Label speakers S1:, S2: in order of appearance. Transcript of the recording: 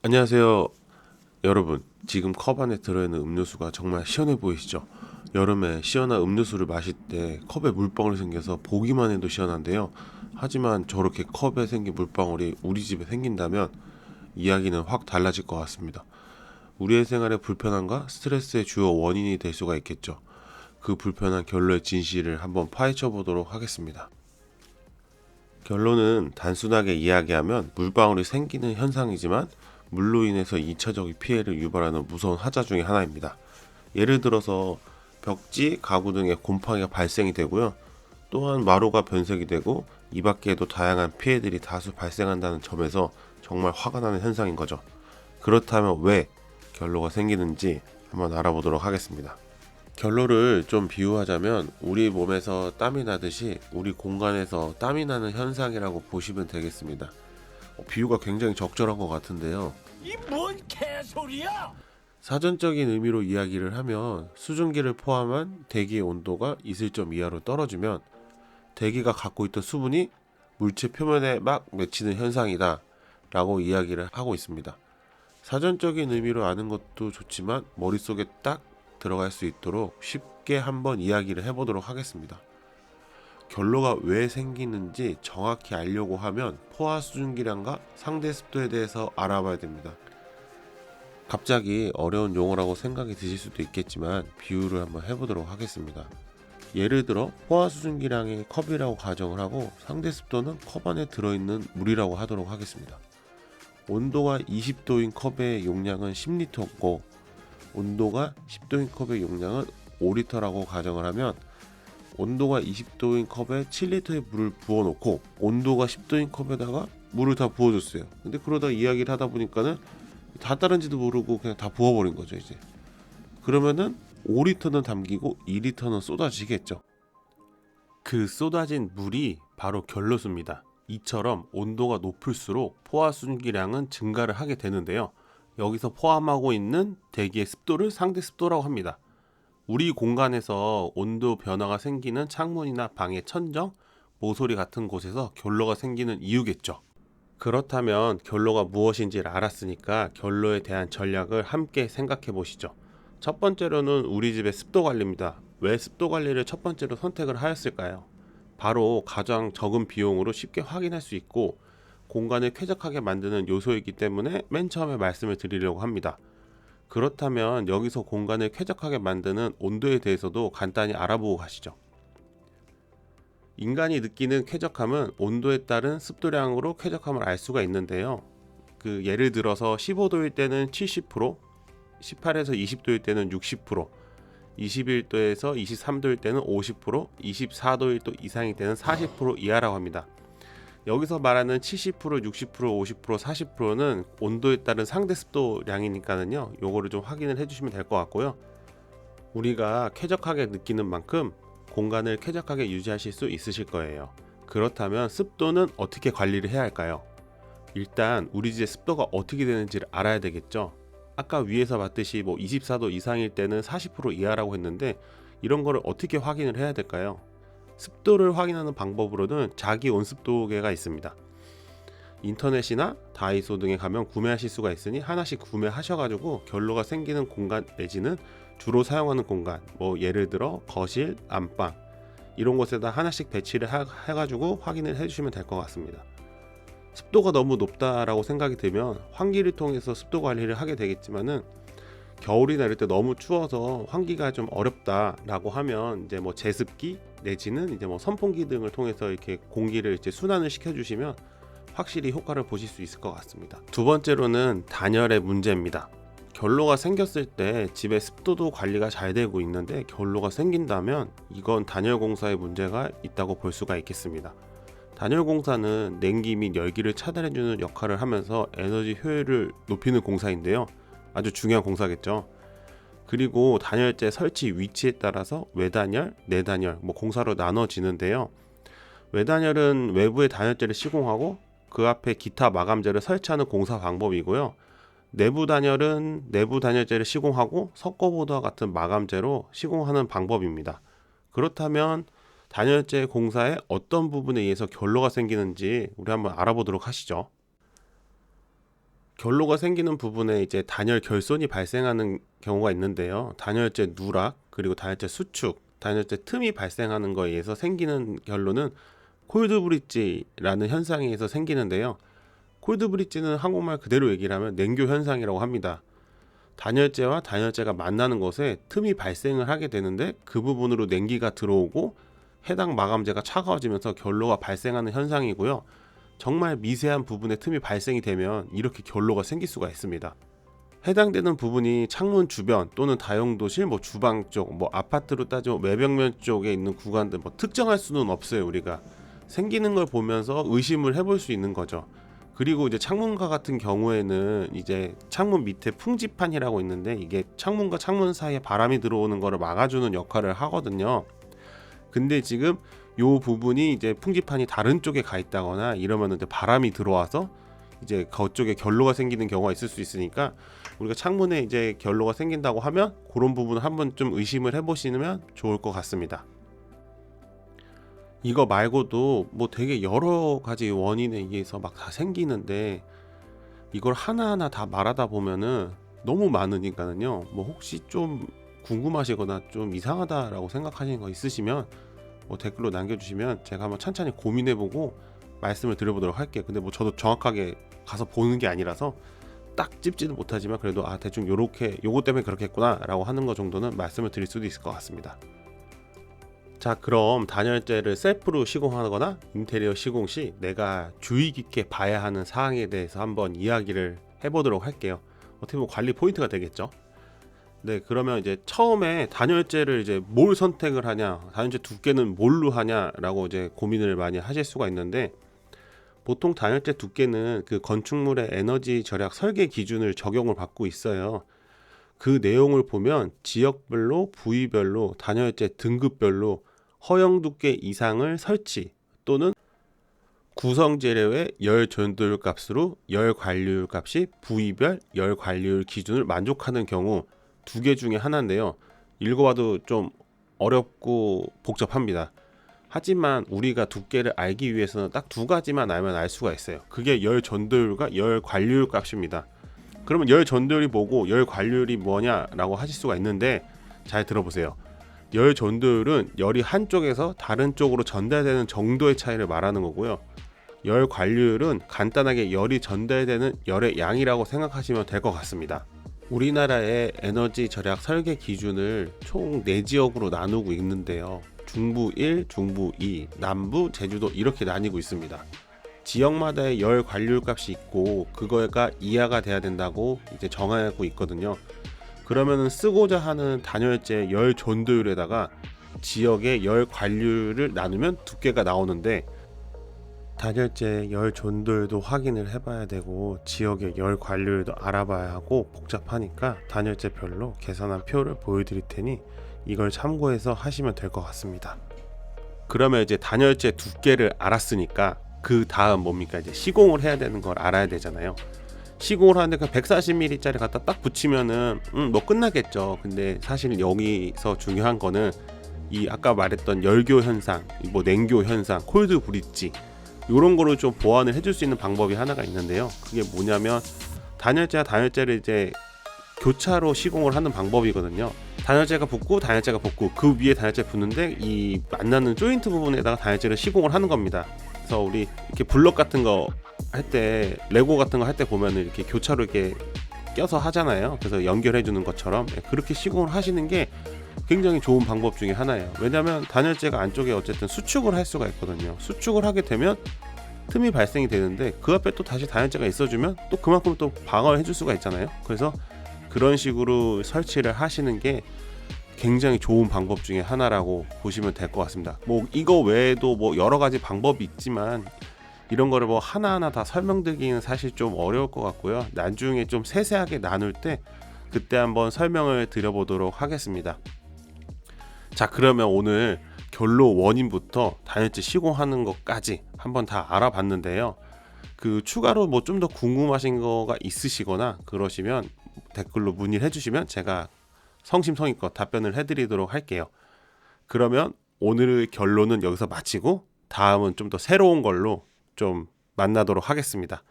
S1: 안녕하세요 여러분. 지금 컵 안에 들어있는 음료수가 정말 시원해 보이시죠? 여름에 시원한 음료수를 마실 때 컵에 물방울이 생겨서 보기만 해도 시원한데요. 하지만 저렇게 컵에 생긴 물방울이 우리 집에 생긴다면 이야기는 확 달라질 것 같습니다. 우리의 생활의 불편함과 스트레스의 주요 원인이 될 수가 있겠죠. 그 불편한 결로의 진실을 한번 파헤쳐 보도록 하겠습니다. 결론은 단순하게 이야기하면 물방울이 생기는 현상이지만 물로 인해서 2차적인 피해를 유발하는 무서운 하자 중에 하나입니다. 예를 들어서 벽지, 가구 등의 곰팡이가 발생이 되고요. 또한 마루가 변색이 되고 이 밖에도 다양한 피해들이 다수 발생한다는 점에서 정말 화가 나는 현상인 거죠. 그렇다면 왜 결로가 생기는지 한번 알아보도록 하겠습니다. 결로를 좀 비유하자면 우리 몸에서 땀이 나듯이 우리 공간에서 땀이 나는 현상이라고 보시면 되겠습니다. 비유가 굉장히 적절한 것 같은데요.
S2: 이 뭔 개소리야!
S1: 사전적인 의미로 이야기를 하면 수증기를 포함한 대기의 온도가 이슬점 이하로 떨어지면 대기가 갖고 있던 수분이 물체 표면에 막 맺히는 현상이다 라고 이야기를 하고 있습니다. 사전적인 의미로 아는 것도 좋지만 머릿속에 딱 들어갈 수 있도록 쉽게 한번 이야기를 해보도록 하겠습니다. 결로가 왜 생기는지 정확히 알려고 하면 포화 수증기량과 상대 습도에 대해서 알아봐야 됩니다. 갑자기 어려운 용어라고 생각이 드실 수도 있겠지만 비유를 한번 해보도록 하겠습니다. 예를 들어 포화 수증기량이 컵이라고 가정을 하고 상대 습도는 컵 안에 들어있는 물이라고 하도록 하겠습니다. 온도가 20도인 컵의 용량은 10리터고 온도가 10도인 컵의 용량은 5리터라고 가정을 하면 온도가 20도인 컵에 7리터의 물을 부어놓고 온도가 10도인 컵에다가 물을 다 부어줬어요. 근데 그러다 이야기를 하다 보니까는 다 따른지도 모르고 그냥 다 부어버린 거죠 이제. 그러면은 5리터는 담기고 2리터는 쏟아지겠죠. 그 쏟아진 물이 바로 결로수입니다. 이처럼 온도가 높을수록 포화 수증기량은 증가를 하게 되는데요. 여기서 포함하고 있는 대기의 습도를 상대 습도라고 합니다. 우리 공간에서 온도 변화가 생기는 창문이나 방의 천정, 모서리 같은 곳에서 결로가 생기는 이유겠죠. 그렇다면 결로가 무엇인지를 알았으니까 결로에 대한 전략을 함께 생각해 보시죠. 첫 번째로는 우리 집의 습도 관리입니다. 왜 습도 관리를 첫 번째로 선택을 하였을까요? 바로 가장 적은 비용으로 쉽게 확인할 수 있고 공간을 쾌적하게 만드는 요소이기 때문에 맨 처음에 말씀을 드리려고 합니다. 그렇다면 여기서 공간을 쾌적하게 만드는 온도에 대해서도 간단히 알아보고 가시죠. 인간이 느끼는 쾌적함은 온도에 따른 습도량으로 쾌적함을 알 수가 있는데요. 예를 들어서 15도일 때는 70%, 18에서 20도일 때는 60%, 21도에서 23도일 때는 50%, 24도일 도 이상일 때는 40% 이하라고 합니다. 여기서 말하는 70%, 60%, 50%, 40%는 온도에 따른 상대 습도량이니까는요. 요거를 좀 확인을 해주시면 될 것 같고요. 우리가 쾌적하게 느끼는 만큼 공간을 쾌적하게 유지하실 수 있으실 거예요. 그렇다면 습도는 어떻게 관리를 해야 할까요? 일단 우리 집의 습도가 어떻게 되는지를 알아야 되겠죠. 아까 위에서 봤듯이 24도 이상일 때는 40% 이하라고 했는데 이런 거를 어떻게 확인을 해야 될까요? 습도를 확인하는 방법으로는 자기 온습도계가 있습니다. 인터넷이나 다이소 등에 가면 구매하실 수가 있으니 하나씩 구매하셔가지고 결로가 생기는 공간 내지는 주로 사용하는 공간, 예를 들어 거실, 안방 이런 곳에다 하나씩 배치를 해가지고 확인을 해주시면 될 것 같습니다. 습도가 너무 높다라고 생각이 들면 환기를 통해서 습도 관리를 하게 되겠지만은 겨울이나 이럴 때 너무 추워서 환기가 좀 어렵다라고 하면 이제 제습기 내지는 이제 선풍기 등을 통해서 이렇게 공기를 이제 순환을 시켜주시면 확실히 효과를 보실 수 있을 것 같습니다. 두 번째로는 단열의 문제입니다. 결로가 생겼을 때 집의 습도도 관리가 잘 되고 있는데 결로가 생긴다면 이건 단열 공사의 문제가 있다고 볼 수가 있겠습니다. 단열 공사는 냉기 및 열기를 차단해주는 역할을 하면서 에너지 효율을 높이는 공사인데요. 아주 중요한 공사겠죠. 그리고 단열재 설치 위치에 따라서 외단열, 내단열 공사로 나눠지는데요. 외단열은 외부에 단열재를 시공하고 그 앞에 기타 마감재를 설치하는 공사 방법이고요. 내부 단열은 내부 단열재를 시공하고 석고보드와 같은 마감재로 시공하는 방법입니다. 그렇다면 단열재 공사의 어떤 부분에 의해서 결로가 생기는지 우리 한번 알아보도록 하시죠. 결로가 생기는 부분에 이제 단열 결손이 발생하는 경우가 있는데요. 단열재 누락, 그리고 단열재 수축, 단열재 틈이 발생하는 거에 의해서 생기는 결로는 콜드 브릿지라는 현상에 의해서 생기는데요. 콜드 브릿지는 한국말 그대로 얘기를 하면 냉교 현상이라고 합니다. 단열재와 단열재가 만나는 곳에 틈이 발생을 하게 되는데 그 부분으로 냉기가 들어오고 해당 마감재가 차가워지면서 결로가 발생하는 현상이고요. 정말 미세한 부분에 틈이 발생이 되면 이렇게 결로가 생길 수가 있습니다. 해당되는 부분이 창문 주변 또는 다용도실, 주방 쪽, 아파트로 따지면 외벽면 쪽에 있는 구간들 특정할 수는 없어요. 우리가 생기는 걸 보면서 의심을 해볼 수 있는 거죠. 그리고 이제 창문과 같은 경우에는 이제 창문 밑에 풍지판이라고 있는데 이게 창문과 창문 사이에 바람이 들어오는 거를 막아주는 역할을 하거든요. 근데 지금 요 부분이 이제 풍지판이 다른 쪽에 가 있다거나 이러면 이제 바람이 들어와서 이제 그쪽에 결로가 생기는 경우가 있을 수 있으니까 우리가 창문에 이제 결로가 생긴다고 하면 그런 부분을 한번 좀 의심을 해보시면 좋을 것 같습니다. 이거 말고도 되게 여러 가지 원인에 의해서 막 다 생기는데 이걸 하나하나 다 말하다 보면은 너무 많으니까는요. 혹시 좀 궁금하시거나 좀 이상하다라고 생각하시는 거 있으시면 댓글로 남겨주시면 제가 한번 찬찬히 고민해보고 말씀을 드려보도록 할게요. 근데 저도 정확하게 가서 보는 게 아니라서 딱 찝지는 못하지만 그래도 대충 요렇게 요거 때문에 그렇겠구나 라고 하는 거 정도는 말씀을 드릴 수도 있을 것 같습니다. 자, 그럼 단열재를 셀프로 시공하거나 인테리어 시공 시 내가 주의 깊게 봐야 하는 사항에 대해서 한번 이야기를 해보도록 할게요. 어떻게 보면 관리 포인트가 되겠죠. 네, 그러면 이제 처음에 단열재를 이제 뭘 선택을 하냐, 단열재 두께는 뭘로 하냐라고 이제 고민을 많이 하실 수가 있는데, 보통 단열재 두께는 그 건축물의 에너지 절약 설계 기준을 적용을 받고 있어요. 그 내용을 보면 지역별로, 부위별로, 단열재 등급별로 허용 두께 이상을 설치 또는 구성 재료의 열 전도율 값으로 열 관리율 값이 부위별 열 관리율 기준을 만족하는 경우 두 개 중에 하나인데요. 읽어봐도 좀 어렵고 복잡합니다. 하지만 우리가 두께를 알기 위해서는 딱 두 가지만 알면 알 수가 있어요. 그게 열 전도율과 열 관리율 값입니다. 그러면 열 전도율이 뭐고 열 관리율이 뭐냐라고 하실 수가 있는데, 잘 들어보세요. 열 전도율은 열이 한쪽에서 다른 쪽으로 전달되는 정도의 차이를 말하는 거고요. 열 관리율은 간단하게 열이 전달되는 열의 양이라고 생각하시면 될 것 같습니다. 우리나라의 에너지 절약 설계 기준을 총 4지역으로 나누고 있는데요. 중부 1, 중부 2, 남부, 제주도 이렇게 나뉘고 있습니다. 지역마다의 열 관리율 값이 있고 그거가 이하가 돼야 된다고 이제 정하고 있거든요. 그러면은 쓰고자 하는 단열재 열 전도율에다가 지역의 열 관리율을 나누면 두께가 나오는데, 단열재 열 전도율도 확인을 해봐야 되고 지역의 열 관리율도 알아봐야 하고 복잡하니까 단열재별로 계산한 표를 보여드릴 테니 이걸 참고해서 하시면 될 것 같습니다. 그러면 이제 단열재 두께를 알았으니까 그 다음 뭡니까? 이제 시공을 해야 되는 걸 알아야 되잖아요. 시공을 하는데 그 140mm짜리 갖다 딱 붙이면은 끝나겠죠. 근데 사실 여기서 중요한 거는 이 아까 말했던 열교 현상, 냉교 현상, 콜드 브릿지 이런 거를 좀 보완을 해줄 수 있는 방법이 하나가 있는데요. 그게 뭐냐면 단열재와 단열재를 이제 교차로 시공을 하는 방법이거든요. 단열재가 붙고 단열재가 붙고 그 위에 단열재 붙는데 이 만나는 조인트 부분에다가 단열재를 시공을 하는 겁니다. 그래서 우리 이렇게 블럭 같은 거 할 때, 레고 같은 거 할 때 보면은 이렇게 교차로 이렇게 껴서 하잖아요. 그래서 연결해 주는 것처럼 그렇게 시공을 하시는 게 굉장히 좋은 방법 중에 하나예요. 왜냐하면 단열재가 안쪽에 어쨌든 수축을 할 수가 있거든요. 수축을 하게 되면 틈이 발생이 되는데 그 앞에 또 다시 단열재가 있어주면 또 그만큼 또 방어를 해줄 수가 있잖아요. 그래서 그런 식으로 설치를 하시는 게 굉장히 좋은 방법 중에 하나라고 보시면 될 것 같습니다. 이거 외에도 여러 가지 방법이 있지만 이런 거를 하나하나 다 설명드리기는 사실 좀 어려울 것 같고요. 나중에 좀 세세하게 나눌 때 그때 한번 설명을 드려보도록 하겠습니다. 자, 그러면 오늘 결로 원인부터 단열재 시공하는 것까지 한번 다 알아봤는데요. 그 추가로 좀 더 궁금하신 거가 있으시거나 그러시면 댓글로 문의를 해주시면 제가 성심성의껏 답변을 해드리도록 할게요. 그러면 오늘의 결론은 여기서 마치고 다음은 좀 더 새로운 걸로 좀 만나도록 하겠습니다.